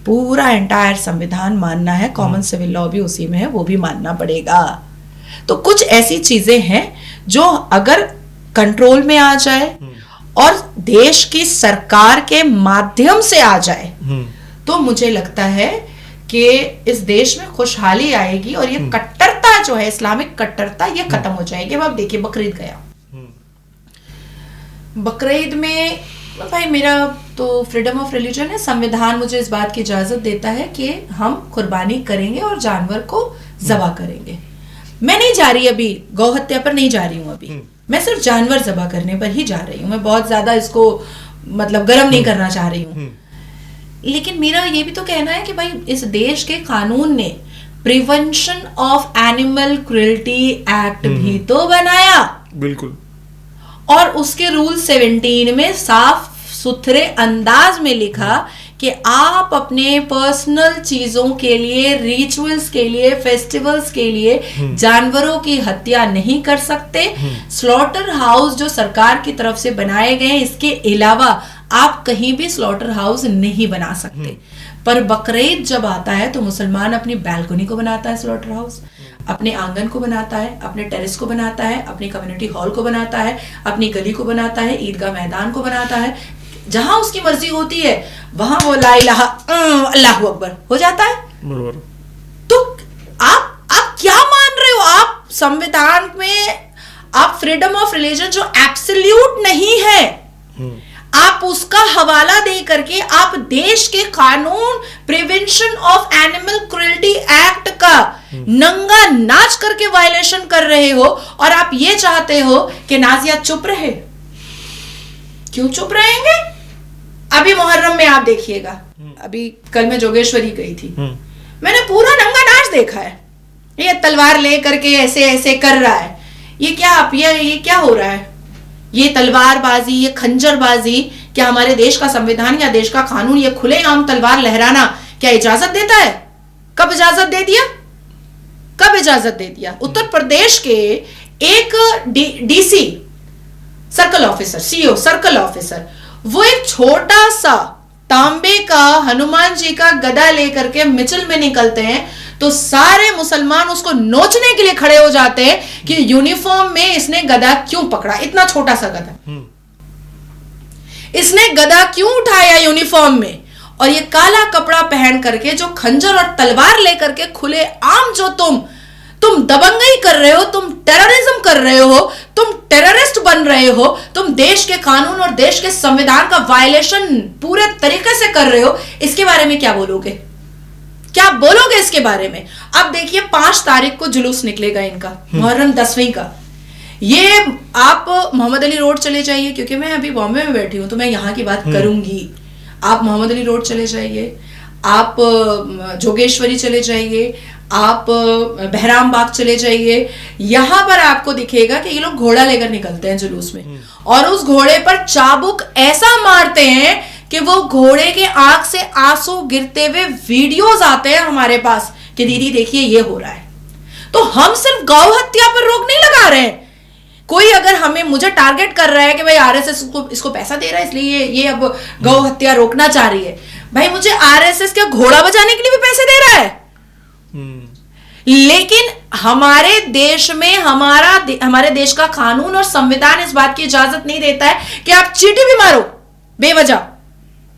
पूरा एंटायर संविधान मानना है। कॉमन सिविल लॉ भी उसी में है, वो भी मानना पड़ेगा। तो कुछ ऐसी चीजें हैं जो अगर कंट्रोल में आ जाए और देश की सरकार के माध्यम से आ जाए तो मुझे लगता है कि इस देश में खुशहाली आएगी और ये कट्टरता जो है, इस्लामिक कट्टरता, ये खत्म हो जाएगी। अब आप देखिए बकरीद गया, बकरीद में भाई मेरा तो फ्रीडम ऑफ रिलीजन है, संविधान मुझे इस बात की इजाजत देता है कि हम कुर्बानी करेंगे और जानवर को ज़बह करेंगे। मैं नहीं जा रही अभी गौ हत्या पर, नहीं जा रही हूँ अभी, मैं सिर्फ जानवर ज़बह करने पर ही जा रही हूँ। मैं बहुत ज्यादा इसको मतलब गर्म नहीं करना चाह रही हूँ। लेकिन मेरा ये भी तो कहना है कि भाई इस देश के कानून ने prevention of animal cruelty act भी तो बनाया, बिल्कुल, और उसके रूल 17 में साफ सुथरे अंदाज में लिखा कि आप अपने पर्सनल चीजों के लिए, रिचुअल्स के लिए, फेस्टिवल्स के लिए जानवरों की हत्या नहीं कर सकते। स्लॉटर हाउस जो सरकार की तरफ से बनाए गए, इसके अलावा आप कहीं भी स्लॉटर हाउस नहीं बना सकते। पर बकरीद जब आता है तो मुसलमान अपनी बैल्कनी को बनाता है स्लॉटर हाउस, अपने आंगन को बनाता है, अपने टेरेस को बनाता है, अपनी कम्युनिटी हॉल को बनाता है, अपनी गली को बनाता है, ईदगाह मैदान को बनाता है, जहां उसकी मर्जी होती है वहां वो ला इलाहा अल्लाहू अकबर हो जाता है। बरोबर। तो आप क्या मान रहे हो? आप संविधान में आप फ्रीडम ऑफ रिलीजन जो एब्सोल्यूट नहीं है, आप उसका हवाला दे करके आप देश के कानून prevention of animal cruelty act का नंगा नाच करके वायलेशन कर रहे हो, और आप ये चाहते हो कि नाजिया चुप रहे। क्यों चुप रहेंगे? अभी मुहर्रम में आप देखिएगा, अभी कल मैं जोगेश्वरी गई थी, मैंने पूरा नंगा नाच देखा है। ये तलवार ले करके ऐसे ऐसे कर रहा है, ये क्या हो रहा है? ये तलवारबाजी, ये खंजरबाजी, क्या हमारे देश का संविधान या देश का कानून ये खुलेआम तलवार लहराना क्या इजाजत देता है? कब इजाजत दे दिया? कब इजाजत दे दिया? उत्तर प्रदेश के एक DC circle officer, CO circle officer, वो एक छोटा सा तांबे का हनुमान जी का गदा लेकर के मिचिल में निकलते हैं तो सारे मुसलमान उसको नोचने के लिए खड़े हो जाते हैं कि यूनिफॉर्म में इसने गदा क्यों पकड़ा, इतना छोटा सा गदा, इसने गदा क्यों उठाया यूनिफॉर्म में, और ये काला कपड़ा पहन करके जो खंजर और तलवार लेकर के खुले आम जो तुम दबंगई कर रहे हो, तुम टेररिज्म कर रहे हो, तुम टेररिस्ट बन रहे हो, तुम देश के कानून और देश के संविधान का वायलेशन पूरे तरीके से कर रहे हो, इसके बारे में क्या बोलोगे? क्या बोलोगे इसके बारे में? अब देखिए 5 तारीख को जुलूस निकलेगा इनका, मुहर्रम 10वीं का। ये आप मोहम्मद अली रोड चले जाइए, क्योंकि मैं अभी बॉम्बे में बैठी हूं तो मैं यहाँ की बात करूंगी। आप मोहम्मद अली रोड चले जाइए, आप जोगेश्वरी चले जाइए, आप बहराम बाग चले जाइए, यहां पर आपको दिखेगा कि ये लोग घोड़ा लेकर निकलते हैं जुलूस में, और उस घोड़े पर चाबुक ऐसा मारते हैं कि वो घोड़े के आंख से आंसू गिरते हुए वीडियोस आते हैं हमारे पास कि दीदी देखिए ये हो रहा है। तो हम सिर्फ गौ हत्या पर रोक नहीं लगा रहे हैं। कोई अगर मुझे टारगेट कर रहा है कि भाई आरएसएस इसको पैसा दे रहा है इसलिए ये अब गौ हत्या रोकना चाह रही है, भाई मुझे आरएसएस का घोड़ा बजाने के लिए भी पैसे दे रहा है। लेकिन हमारे देश में हमारे देश का कानून और संविधान इस बात की इजाजत नहीं देता है कि आप चींटी भी मारो बेवजह,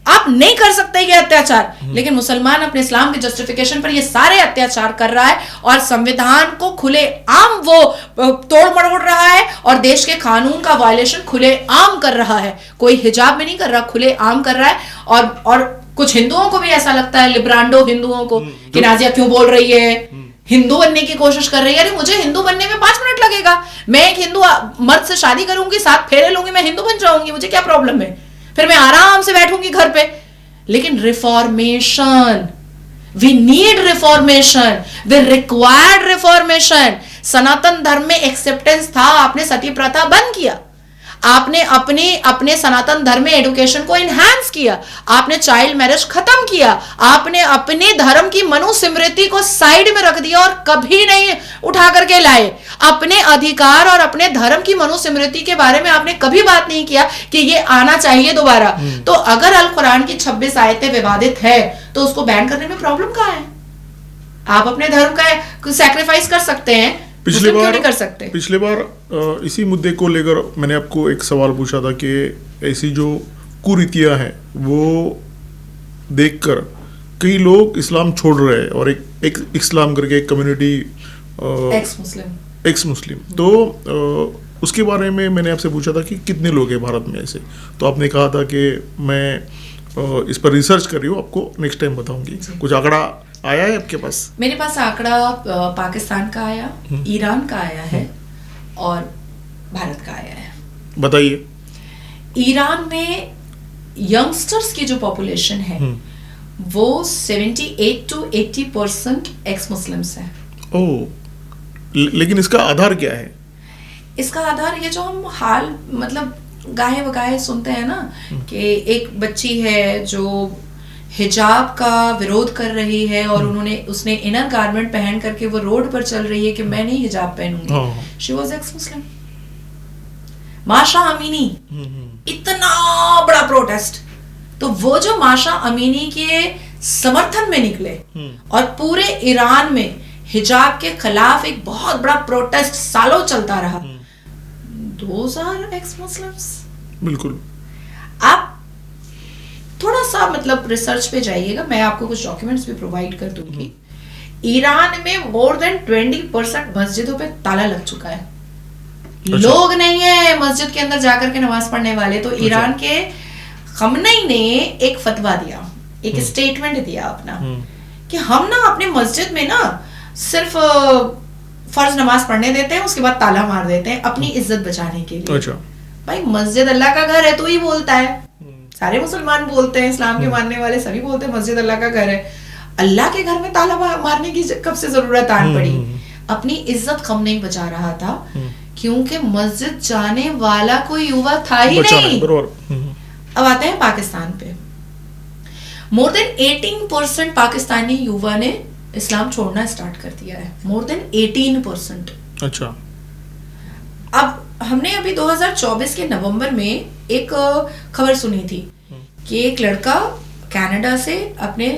आप नहीं कर सकते ये अत्याचार। लेकिन मुसलमान अपने इस्लाम के जस्टिफिकेशन पर ये सारे अत्याचार कर रहा है और संविधान को खुले आम वो तोड़ मरोड़ रहा है और देश के कानून का वायलेशन खुले आम कर रहा है। कोई हिजाब में नहीं कर रहा, खुले आम कर रहा है। और कुछ हिंदुओं को भी ऐसा लगता है, लिब्रांडो हिंदुओं को, कि नाजिया क्यों बोल रही है, हिंदू बनने की कोशिश कर रही है। अरे मुझे हिंदू बनने में 5 मिनट लगेगा, मैं एक हिंदू मर्द से शादी करूंगी, 7 फेरे लूंगी, मैं हिंदू बन जाऊंगी, मुझे क्या प्रॉब्लम है, फिर मैं आराम से बैठूंगी घर पे। लेकिन reformation, we need reformation, we required reformation. Sanatan Dharma में एक्सेप्टेंस था, आपने सती प्रथा बंद किया, आपने अपने सनातन धर्म में एजुकेशन को एनहांस किया, आपने चाइल्ड मैरिज खत्म किया, आपने अपने धर्म की मनुस्मृति को साइड में रख दिया और कभी नहीं उठा करके लाए। अपने अधिकार और अपने धर्म की मनुस्मृति के बारे में आपने कभी बात नहीं किया कि ये आना चाहिए दोबारा। तो अगर अल कुरान की 26 आयतें विवादित है तो उसको बैन करने में प्रॉब्लम कहां है? आप अपने धर्म का सैक्रिफाइस कर सकते हैं, पिछले क्यों नहीं कर सकते? पिछले बार इसी मुद्दे को लेकर मैंने आपको एक सवाल पूछा था कि ऐसी जो कुरीतियां हैं वो देखकर कई लोग इस्लाम छोड़ रहे हैं और एक इस्लाम करके एक कम्युनिटी एक्स मुस्लिम, तो उसके बारे में मैंने आपसे पूछा था कि कितने लोग हैं भारत में ऐसे, तो आपने कहा था कि मैं इस पर रिसर्च कर रही हूँ, आपको नेक्स्ट टाइम बताऊंगी। कुछ आंकड़ा आया है आपके पास? मेरे पास आंकड़ा पाकिस्तान का आया, ईरान का आया है और भारत का आया है। बताइए। ईरान में यंगस्टर्स की जो पॉपुलेशन है वो 78 to 80% एक्स मुस्लिम्स है। ओह, लेकिन इसका आधार क्या है? इसका आधार ये जो हम हाल मतलब गाहे बगाहे सुनते हैं ना कि एक बच्ची है जो हिजाब का विरोध कर रही है और उसने इनर गारमेंट पहन करके वो रोड पर चल रही है कि मैं नहीं हिजाब पहनूंगी। She was ex Muslim. Mahsa Amini, इतना बड़ा प्रोटेस्ट। तो वो जो माशा अमीनी के समर्थन में निकले और पूरे ईरान में हिजाब के खिलाफ एक बहुत बड़ा प्रोटेस्ट सालों चलता रहा। Those are ex-Muslims। बिल्कुल। आप थोड़ा सा मतलब रिसर्च पे जाइएगा, मैं आपको कुछ डॉक्यूमेंट्स भी प्रोवाइड कर दूंगी। ईरान में मोर देन 20% मस्जिदों पे ताला लग चुका है। लोग नहीं है मस्जिद के अंदर जाकर के नमाज पढ़ने वाले। तो ईरान के खमनेई ने एक फतवा दिया, एक स्टेटमेंट दिया अपना कि हम ना अपनी मस्जिद में ना सिर्फ फर्ज नमाज पढ़ने देते हैं, उसके बाद ताला मार देते हैं अपनी इज्जत बचाने के लिए। अच्छा। भाई मस्जिद अल्लाह का घर है तो ही बोलता है, सारे मुसलमान बोलते हैं, इस्लाम के मानने वाले सभी बोलते हैं मस्जिद अल्लाह का घर है। अल्लाह के घर में ताला मारने की कब से जरूरत आन पड़ी? अपनी इज्जत कम नहीं बचा रहा था क्योंकि मस्जिद जाने वाला कोई युवा था ही नहीं। अब आते हैं पाकिस्तान पे। मोर देन 18% पाकिस्तानी युवा ने इस्लाम छोड़ना स्टार्ट कर दिया है। More than 18%। अच्छा। अब हमने अभी 2024 के नवंबर में एक खबर सुनी थी कि एक लड़का कनाडा से अपने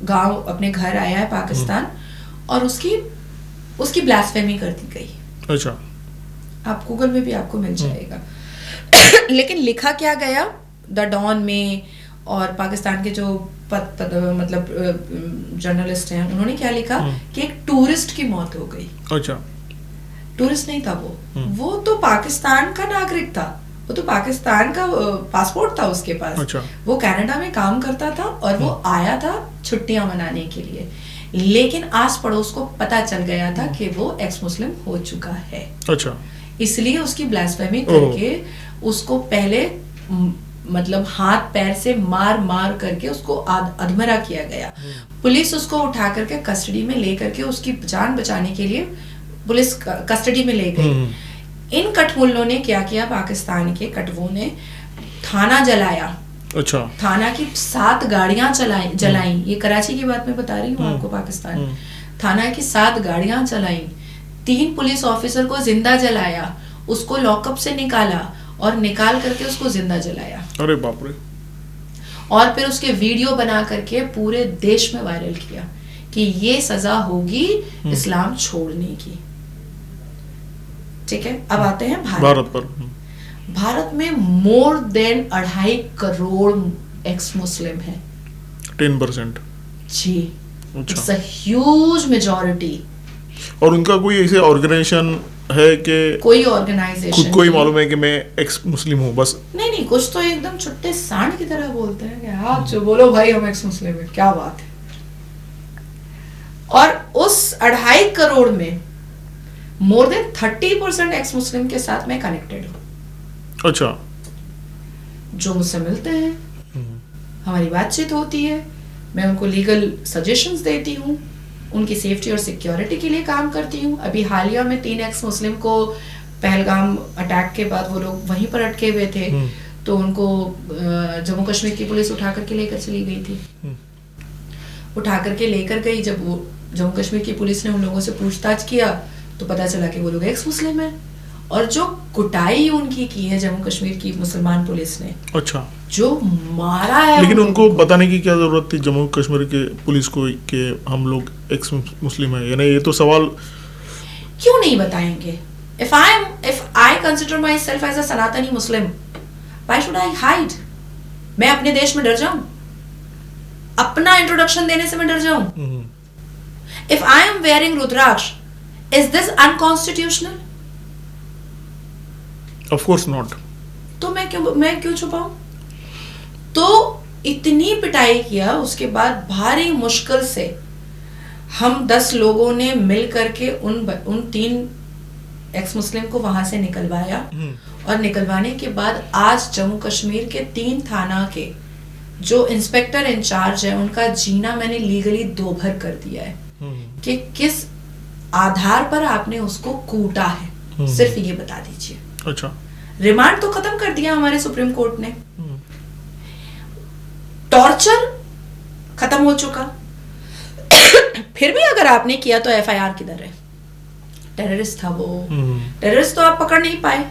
गांव, अपने घर आया है पाकिस्तान और उसकी ब्लास्फेमी कर दी गई। अच्छा। आप गूगल में भी आपको मिल जाएगा। लेकिन लिखा क्या गया द डॉन में, और पाकिस्तान के जो मतलब जर्नलिस्ट हैं उन्होंने क्या लिखा कि एक टूरिस्ट की मौत हो गई। अच्छा। टूरिस्ट नहीं था वो तो पाकिस्तान का नागरिक था, वो तो पाकिस्तान का पासपोर्ट था उसके पास। अच्छा। वो कनाडा में काम करता था और वो आया था छुट्टियां मनाने के लिए, लेकिन आस पड़ोस को पता चल गया था कि वो एक्स मुस्लिम हो चुका है। अच्छा। इसलिए उसकी ब्लास्फेमी करके उसको पहले मतलब हाथ पैर से मार करके उसको अधमरा किया गया। पुलिस उसको उठा करके कस्टडी में ले करके उसकी जान बचाने के लिए पुलिस कस्टडी में ले गई। इन कठमुल्लों ने क्या किया, पाकिस्तान के कटवों ने थाना जलाया। अच्छा। थाना की 7 गाड़ियां जलाई। ये कराची की बात मैं बता रही हूँ आपको। पाकिस्तान थाना की 7 गाड़ियां जलाई, 3 पुलिस ऑफिसर को जिंदा जलाया, उसको लॉकअप से निकाला और निकाल करके उसको जिंदा जलाया। अरे बाप रे। और फिर उसके वीडियो बना करके पूरे देश में वायरल किया कि ये सजा होगी इस्लाम छोड़ने की। ठीक है, अब आते हैं भारत पर। भारत में मोर देन 2.5 करोड़ एक्स मुस्लिम है। 10%। जी, इट्स अ ह्यूज मेजॉरिटी। और उनका कोई ऐसे ऑर्गेनाइजेशन है कि कोई ऑर्गेनाइजेशन खुद को ही मालूम है कि मैं एक्स मुस्लिम हूँ बस? नहीं, कुछ तो एकदम छुट्टे सांड की तरह बोलते हैं कि हाँ जो बोलो भाई हम एक्स मुस्लिम है, क्या बात है। और उस 2.5 करोड़ में मोर देन 30% एक्स मुस्लिम के साथ मैं कनेक्टेड हूँ। अच्छा। जो मुझसे मिलते हैं, हमारी बातचीत होती है, मैं उनको लीगल सजेशंस देती हूँ, उनकी सेफ्टी और सिक्योरिटी के लिए काम करती हूँ। अभी हालिया में 3 एक्स मुस्लिम को पहलगाम अटैक के बाद वो लोग वहीं पर अटके हुए थे, तो उनको जम्मू कश्मीर की पुलिस उठा करके लेकर चली गई थी। उठा करके लेकर गई, जब वो जम्मू कश्मीर की पुलिस ने उन लोगों से पूछताछ किया तो पता चला कि वो लोग एक्स मुस्लिम है। और जो कुटाई उनकी की है जम्मू कश्मीर की मुसलमान पुलिस ने, अच्छा, जो मारा है, लेकिन उनको बताने की क्या जरूरत थी जम्मू कश्मीर के पुलिस को कि हम लोग एक्स मुस्लिम है? यानी ये तो सवाल क्यों नहीं बताएंगे? if I consider myself as a सनातनी मुस्लिम, why should I hide? मैं अपने देश में डर जाऊं? अपना इंट्रोडक्शन देने से मैं डर जाऊं? If I am wearing rudraksha, is this unconstitutional? Of course not. तो मैं क्यों छुपाऊं? तो इतनी पिटाई किया, उसके बाद भारी मुश्किल से हम 10 लोगों ने मिल करके उन 3 एक्स मुस्लिम को वहां से निकलवाया। और निकलवाने के बाद आज जम्मू कश्मीर के 3 थाना के जो इंस्पेक्टर इंचार्ज है, उनका जीना मैंने लीगली 2 भर कर दिया है कि किस आधार पर आपने उसको कूटा है, सिर्फ ये बता दीजिए। अच्छा। रिमांड तो खत्म कर दिया हमारे सुप्रीम कोर्ट ने, टॉर्चर खत्म हो चुका। फिर भी अगर आपने किया तो एफआईआर किधर है? टेररिस्ट था वो, टेररिस्ट तो आप पकड़ नहीं पाए,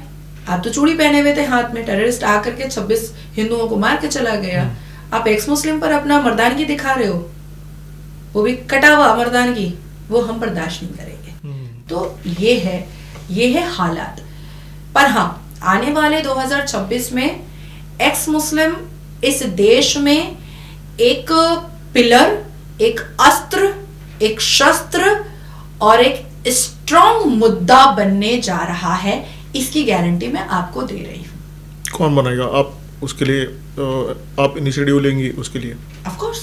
आप तो चूड़ी पहने हुए थे हाथ में, टेररिस्ट आकर के 26 हिंदुओं को मार के चला गया, आप एक्स मुस्लिम पर अपना मर्दानगी दिखा रहे हो, वो भी कटा हुआ मर्दानगी, वो हम बर्दाश्त नहीं करेंगे। तो ये है हालात। पर हाँ, आने वाले 2026 में एक्स मुस्लिम इस देश में एक पिलर, एक अस्त्र, एक शस्त्र और एक स्ट्रॉन्ग मुद्दा बनने जा रहा है, इसकी गारंटी मैं आपको दे रही हूँ। कौन बनाएगा? आप उसके लिए आप इनिशिएटिव लेंगी उसके लिए? Of course.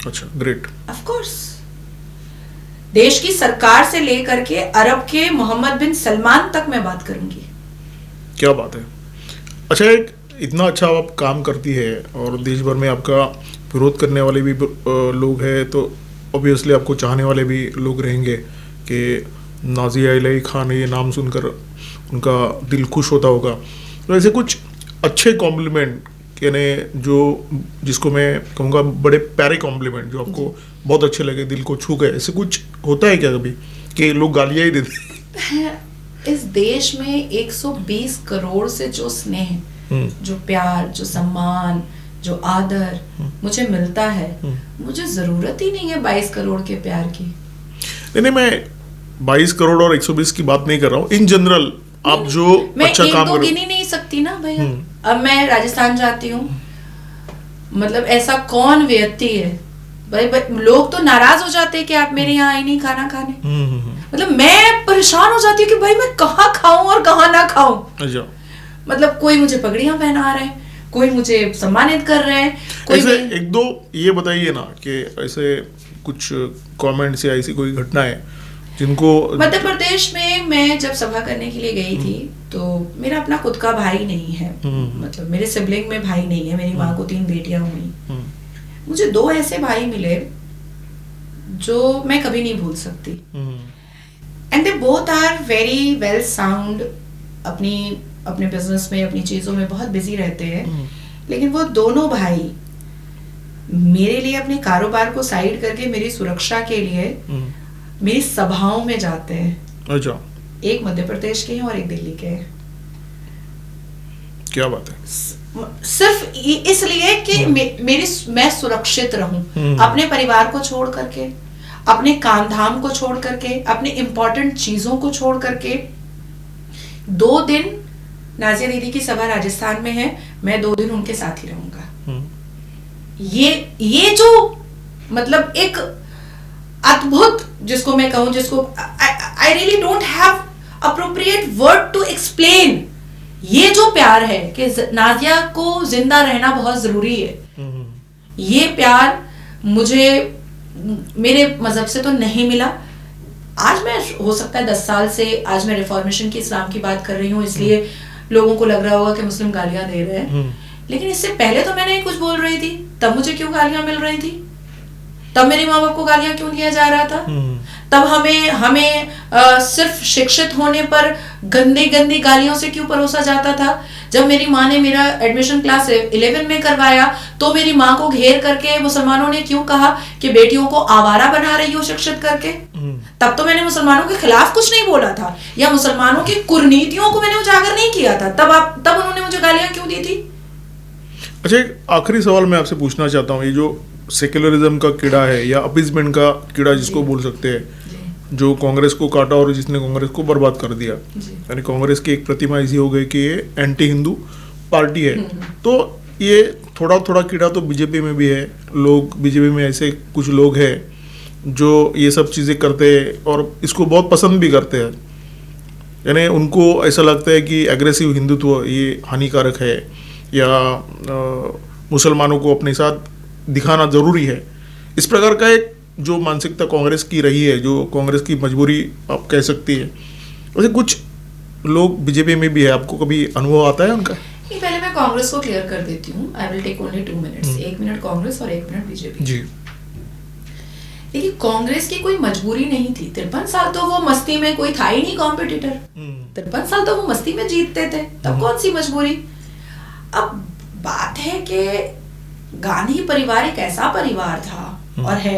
अच्छा, ग्रेट। Of course. देश की सरकार से लेकर के अरब के मोहम्मद बिन सलमान तक मैं बात करूंगी। क्या बात है। अच्छा, एक इतना अच्छा आप काम करती है और देश भर में आपका विरोध करने वाले भी लोग हैं, तो ऑब्वियसली आपको चाहने वाले भी लोग रहेंगे कि नाज़िया इलाही खान, ये नाम सुनकर उनका दिल खुश होता होगा। तो ऐसे कुछ अच्छे कॉम्प्लीमेंट, यानी जो जिसको मैं कहूँगा बड़े प्यारे कॉम्प्लीमेंट जो आपको बहुत अच्छे लगे, दिल को छू गए, ऐसे कुछ होता है क्या कभी कि लोग गालियाँ ही देते हैं? इस देश में 120 करोड़ से जो स्नेह, जो प्यार, जो सम्मान, जो आदर मुझे मिलता है, मुझे जरूरत ही नहीं है 22 करोड़ के प्यार की। नहीं, मैं 22 करोड़ और 120 की बात नहीं कर रहा हूँ, इन जनरल आप जो अच्छा काम मैं गिन ही नहीं सकती ना भैया। अब मैं राजस्थान जाती हूँ, मतलब ऐसा कौन व्यक्ति है भाई, लोग तो नाराज हो जाते हैं कि आप मेरे यहाँ आई नहीं खाना खाने। मतलब मैं परेशान हो जाती हूँ कि भाई मैं कहाँ खाऊं और कहाँ ना खाऊं। अच्छा। मतलब कोई मुझे पगड़ियां पहना रहे हैं, कोई मुझे सम्मानित कर रहे हैं, कोई ऐसे एक दो ये बताइए ना कि ऐसे कुछ कमेंट्स या ऐसी कोई घटना है जिनको। मध्य प्रदेश में मैं जब सभा करने के लिए गई थी, तो मेरा अपना खुद का भाई नहीं है, मतलब मेरे सिबलिंग में भाई नहीं है, मेरी माँ को 3 बेटियां हुई, मुझे 2 ऐसे भाई मिले जो मैं कभी नहीं भूल सकती। And they both are very well sound, अपने बिजनेस में, अपनी चीजों में बहुत बिजी रहते हैं, लेकिन वो दोनों भाई मेरे लिए अपने कारोबार को साइड करके मेरी सुरक्षा के लिए मेरी सभाओं में जाते हैं। अच्छा। एक मध्य प्रदेश के हैं और एक दिल्ली के हैं। क्या बात है। सिर्फ इसलिए कि मैं सुरक्षित रहूं, अपने परिवार को छोड़ करके, अपने काम धाम को छोड़ करके, अपने इंपॉर्टेंट चीजों को छोड़ करके। 2 दिन नाजिया दीदी की सभा राजस्थान में है, मैं 2 दिन उनके साथ ही रहूंगा। ये जो मतलब एक अद्भुत, जिसको मैं कहूं, जिसको I really don't have appropriate word to explain, ये जो प्यार है कि नाजिया को जिंदा रहना बहुत जरूरी है, ये प्यार मुझे मेरे मजहब से तो नहीं मिला। आज मैं, हो सकता है 10 साल से आज मैं रिफॉर्मेशन की, इस्लाम की बात कर रही हूँ, इसलिए लोगों को लग रहा होगा कि मुस्लिम गालियां दे रहे हैं, लेकिन इससे पहले तो मैं नहीं कुछ बोल रही थी, तब मुझे क्यों गालियां मिल रही थी? तब मेरे माँ बाप को गालियां क्यों दिया जा रहा था? तब हमें सिर्फ शिक्षित होने पर गंदी गालियों से क्यों परोसा जाता था? जब मेरी माँ ने मेरा एडमिशन क्लास 11 में करवाया, तो मेरी माँ को घेर करके मुसलमानों ने क्यों कहा कि बेटियों को आवारा बना रही हो शिक्षित करके? तब तो मैंने मुसलमानों के खिलाफ कुछ नहीं बोला था, या मुसलमानों की कुरीतियों को मैंने उजागर नहीं किया था, तब उन्होंने मुझे गालियां क्यों दी थी? अच्छा, एक आखिरी सवाल मैं आपसे पूछना चाहता हूँ, ये जो सेक्युलरिज्म का कीड़ा है या अपीजमेंट का कीड़ा जिसको बोल सकते हैं, जो कांग्रेस को काटा और जिसने कांग्रेस को बर्बाद कर दिया, यानी कांग्रेस की एक प्रतिमा ऐसी हो गई कि ये एंटी हिंदू पार्टी है, तो ये थोड़ा थोड़ा कीड़ा तो बीजेपी में भी है। लोग बीजेपी में ऐसे कुछ लोग हैं जो ये सब चीज़ें करते हैं और इसको बहुत पसंद भी करते हैं, यानी उनको ऐसा लगता है कि एग्रेसिव हिंदुत्व ये हानिकारक है, या मुसलमानों को अपने साथ दिखाना ज़रूरी है। इस प्रकार का एक जो मानसिकता कांग्रेस की रही है, जो कांग्रेस की मजबूरी आप कह सकती है, वैसे कुछ लोग बीजेपी में भी है, आपको कभी अनुभव आता है उनका? नहीं, पहले मैं कांग्रेस को क्लियर कर देती हूँ। I will take only 2 minutes, 1 minute Congress और 1 मिनट बीजेपी। जी। देखिए, कांग्रेस की कोई मजबूरी नहीं थी। 53 साल तो वो मस्ती में, कोई था ही नहीं कॉम्पिटिटर। 53 साल तो वो मस्ती में जीतते थे, तब कौन सी मजबूरी? अब बात है कि गांधी परिवार एक ऐसा परिवार था और है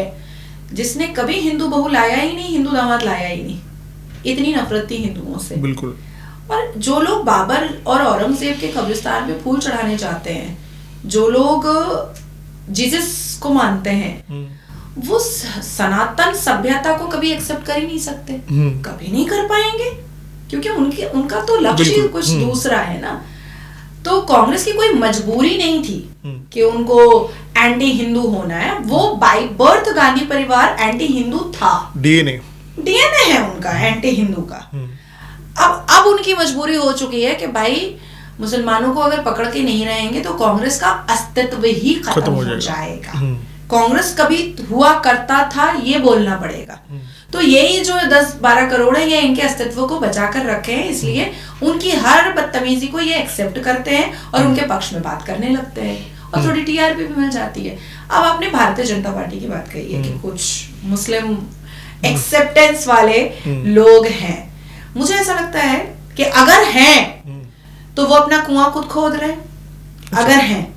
जिसने कभी हिंदू बहू लाया ही नहीं, हिंदू दामाद लाया ही नहीं। इतनी नफरत थी हिंदुओं से। बिल्कुल। और जो लोग बाबर और औरंगजेब के कब्रिस्तान पे फूल चढ़ाने जाते हैं, जो लोग जीसस को मानते हैं, वो सनातन सभ्यता को कभी एक्सेप्ट कर ही नहीं सकते, कभी नहीं कर पाएंगे, क्योंकि उनका तो लक्ष्य कुछ दूसरा है ना। तो कांग्रेस की कोई मजबूरी नहीं थी कि उनको एंटी हिंदू होना है। वो बाय बर्थ गांधी परिवार एंटी हिंदू था, डीएनए है उनका एंटी हिंदू का। अब उनकी मजबूरी हो चुकी है कि भाई मुसलमानों को अगर पकड़ के नहीं रहेंगे तो कांग्रेस का अस्तित्व ही खत्म हो जाएगा। कांग्रेस कभी हुआ करता था, ये बोलना पड़ेगा। तो यही जो 10-12 करोड़ है, ये इनके अस्तित्व को बचा कर रखे हैं, इसलिए उनकी हर बदतमीजी को ये एक्सेप्ट करते हैं और उनके पक्ष में बात करने लगते हैं और थोड़ी टीआरपी भी मिल जाती है। अब आपने भारतीय जनता पार्टी की बात कही है कि कुछ मुस्लिम एक्सेप्टेंस वाले लोग हैं। मुझे ऐसा लगता है कि अगर हैं तो वो अपना कुआं खुद खोद रहे हैं, अगर हैं,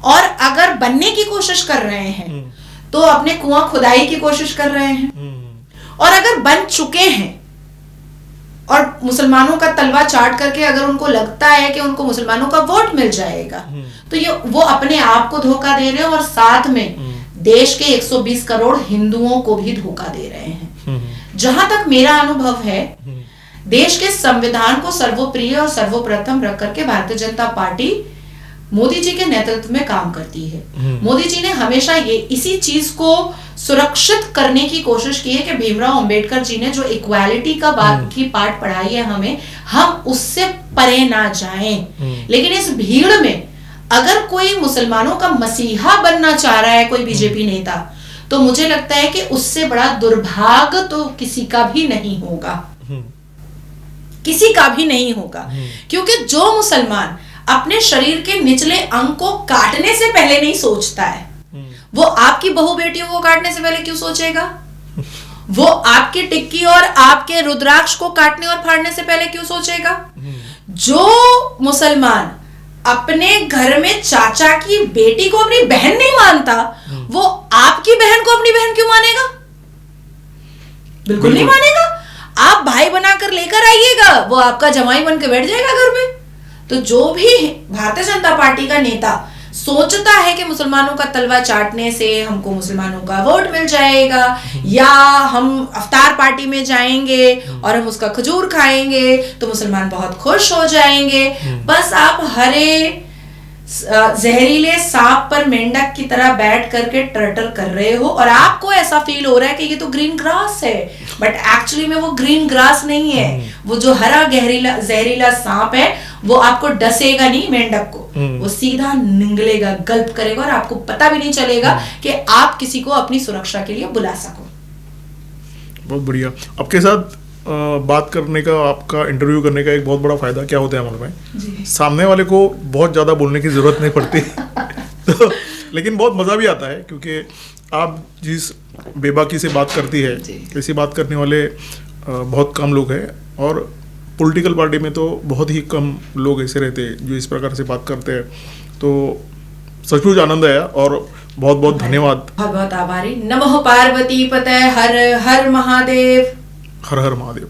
और अगर बनने की कोशिश कर रहे हैं तो अपने कुआं खुदाई की कोशिश कर रहे हैं, और अगर बन चुके हैं और मुसलमानों का तलवा चाट करके अगर उनको लगता है कि उनको मुसलमानों का वोट मिल जाएगा, तो ये वो अपने आप को धोखा दे रहे हैं और साथ में देश के 120 करोड़ हिंदुओं को भी धोखा दे रहे हैं। जहां तक मेरा अनुभव है, देश के संविधान को सर्वोप्रिय और सर्वप्रथम रख करके भारतीय जनता पार्टी मोदी जी के नेतृत्व में काम करती है। मोदी जी ने हमेशा ये इसी चीज को सुरक्षित करने की कोशिश की है कि भीमराव अंबेडकर जी ने जो इक्वालिटी का बात की पाठ पढ़ाई है हमें, हम उससे परे ना जाएं। लेकिन इस भीड़ में अगर कोई मुसलमानों का मसीहा बनना चाह रहा है कोई बीजेपी नेता, तो मुझे लगता है कि उससे बड़ा दुर्भाग्य तो किसी का भी नहीं होगा, किसी का भी नहीं होगा। क्योंकि जो मुसलमान अपने शरीर के निचले अंग को काटने से पहले नहीं सोचता है, वो आपकी बहू बेटियों को काटने से पहले क्यों सोचेगा? वो आपकी टिक्की और आपके रुद्राक्ष को काटने और फाड़ने से पहले क्यों सोचेगा? जो मुसलमान अपने घर में चाचा की बेटी को अपनी बहन नहीं मानता, वो आपकी बहन को अपनी बहन क्यों मानेगा? बिल्कुल नहीं मानेगा। आप भाई बनाकर लेकर आइएगा, वो आपका जमाई बन के बैठ जाएगा घर में। तो जो भी भारतीय जनता पार्टी का नेता सोचता है कि मुसलमानों का तलवा चाटने से हमको मुसलमानों का वोट मिल जाएगा, या हम अफ्तार पार्टी में जाएंगे और हम उसका खजूर खाएंगे तो मुसलमान बहुत खुश हो जाएंगे, बस आप हरे जहरीले सांप पर मेंढक की तरह बैठ करके टर्टल कर रहे हो और आपको ऐसा फील हो रहा है कि ये तो ग्रीन ग्रास है, बट एक्चुअली में वो ग्रीन ग्रास नहीं है। वो जो हरा जहरीला सांप है वो आपको डसेगा नहीं, मेंढक को वो सीधा निगलेगा, गल्प करेगा और आपको पता भी नहीं चलेगा कि आप किसी को अपनी सुरक्षा के लिए बुला सको। बहुत बढ़िया। आपके साथ बात करने का, आपका इंटरव्यू करने का एक बहुत बड़ा फायदा क्या होता है अमल में, सामने वाले को बहुत ज़्यादा बोलने की ज़रूरत नहीं पड़ती तो लेकिन बहुत मज़ा भी आता है, क्योंकि आप जिस बेबाकी से बात करती है, ऐसी बात करने वाले बहुत कम लोग हैं, और पॉलिटिकल पार्टी में तो बहुत ही कम लोग ऐसे रहते हैं जो इस प्रकार से बात करते हैं। तो सचमुच आनंद आया और बहुत बहुत धन्यवाद। बहुत बहुत आभारी। नमः पार्वती पते, हर हर महादेव। हर हर महादेव।